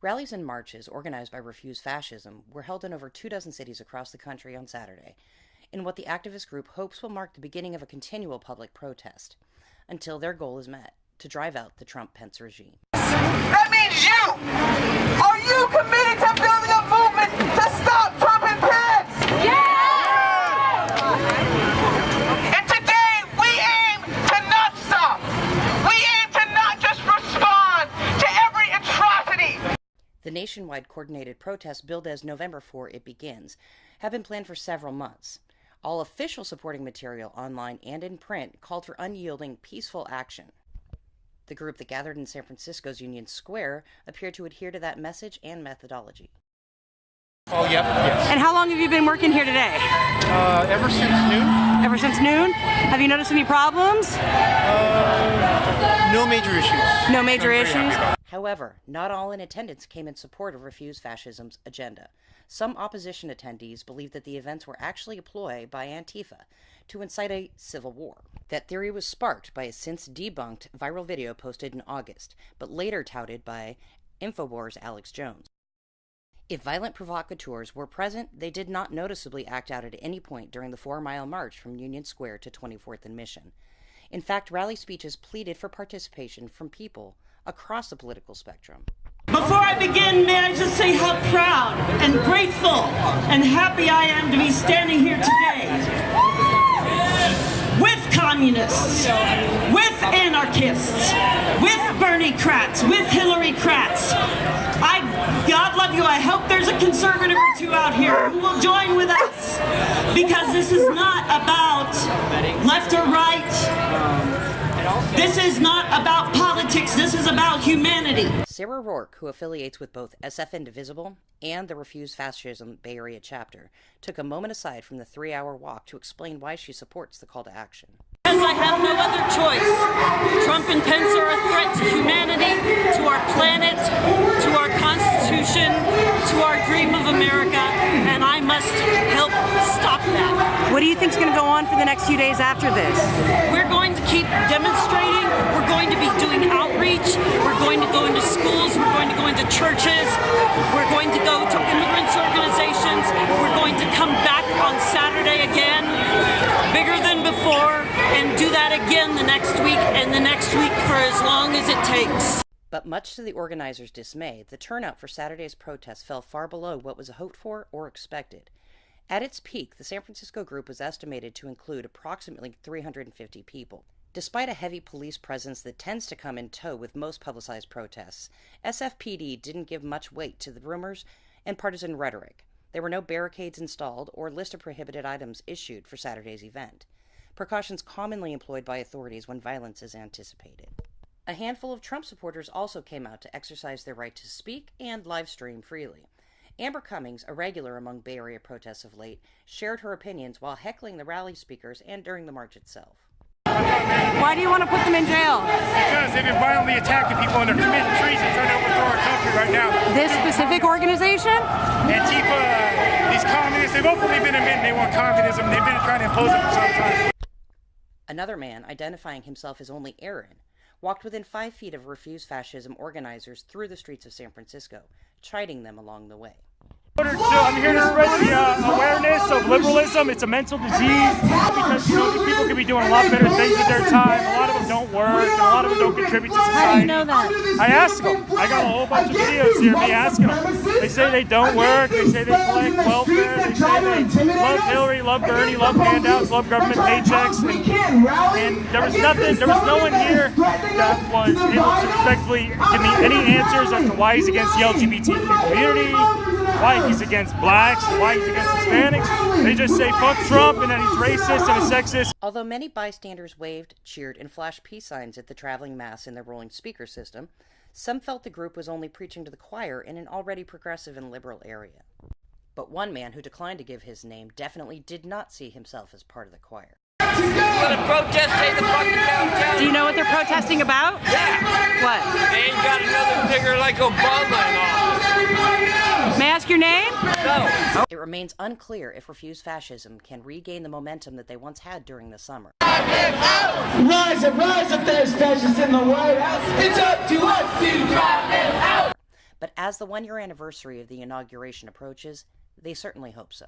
Rallies and marches organized by Refuse Fascism were held in over 24 cities across the country on Saturday, in what the activist group hopes will mark the beginning of a continual public protest, until their goal is met, to drive out the Trump-Pence regime. That means you! Are you committed to building a movement to stop Trump and Pence? Yeah! And today we aim to not stop. We aim to not just respond to every atrocity. The nationwide coordinated protests billed as NOV4 It Begins have been planned for several months. All official supporting material online and in print called for unyielding, peaceful action. The group that gathered in San Francisco's Union Square appeared to adhere to that message and methodology. Oh, yep. Yes. And how long have you been working here today? Ever since noon. Ever since noon? Have you noticed any problems? No major issues. No major issues? However, not all in attendance came in support of Refuse Fascism's agenda. Some opposition attendees believed that the events were actually a ploy by Antifa to incite a civil war. That theory was sparked by a since debunked viral video posted in August, but later touted by InfoWars' Alex Jones. If violent provocateurs were present, they did not noticeably act out at any point during the 4-mile march from Union Square to 24th and Mission. In fact, rally speeches pleaded for participation from people across the political spectrum. Before I begin, may I just say how proud and grateful and happy I am to be standing here today with communists, with anarchists, with Bernie-crats, with Hillary-crats. God love you, I hope there's a conservative or two out here who will join with us, because this is not about left or right. This is not about politics, this is about humanity. Sarah Rourke, who affiliates with both SF Indivisible and the Refuse Fascism Bay Area chapter, took a moment aside from the 3-hour walk to explain why she supports the call to action. Because I have no other choice. Trump and Pence are a threat to humanity, to our planet, to our Constitution, to our dream of America, and I must help stop that. What do you think is going to go on for the next few days after this? We're going to keep demonstrating, we're going to be doing outreach, we're going to go into schools, we're going to go into churches, we're going to go to immigrants organizations, we're going to come back on Saturday again, bigger than before, and do that again the next week and the next week for as long as it takes. But much to the organizers' dismay, the turnout for Saturday's protest fell far below what was hoped for or expected. At its peak, the San Francisco group was estimated to include approximately 350 people. Despite a heavy police presence that tends to come in tow with most publicized protests, SFPD didn't give much weight to the rumors and partisan rhetoric. There were no barricades installed or list of prohibited items issued for Saturday's event, precautions commonly employed by authorities when violence is anticipated. A handful of Trump supporters also came out to exercise their right to speak and live stream freely. Amber Cummings, a regular among Bay Area protests of late, shared her opinions while heckling the rally speakers and during the march itself. Why do you want to put them in jail? Because they've been violently attacking people and they're committing treason, trying to overthrow our country right now. This specific organization? Antifa, these communists, they've openly been admitting they want communism. They've been trying to impose it for some time. Another man, identifying himself as only Aaron, walked within 5 feet of Refuse Fascism organizers through the streets of San Francisco, chiding them along the way. I'm here to spread the awareness of liberalism. It's a mental disease because, these people could be doing a lot better things with their time. A lot of them don't work, and a lot of them don't contribute to society. How do you know that? I asked them. I got a whole bunch of videos here of me asking them. They say they don't work. They say they collect welfare. They say they love Hillary, love Bernie, love handouts, love government paychecks. And there was no one here that was able to respectfully give me any answers as to why he's against the LGBT community, why he's against blacks, why he's against Hispanics. They just say fuck Trump and that he's racist and a sexist. Although many bystanders waved, cheered, and flashed peace signs at the traveling mass in their rolling speaker system, some felt the group was only preaching to the choir in an already progressive and liberal area. But one man who declined to give his name definitely did not see himself as part of the choir. Do you know what they're protesting about? Yeah. What? They ain't got another figure like Obama in office. May I ask your name? No. It remains unclear if Refuse Fascism can regain the momentum that they once had during the summer. Rise up, there's fascists in the White House. It's up to us to drive them out. but as the 1-year anniversary of the inauguration approaches, they certainly hope so.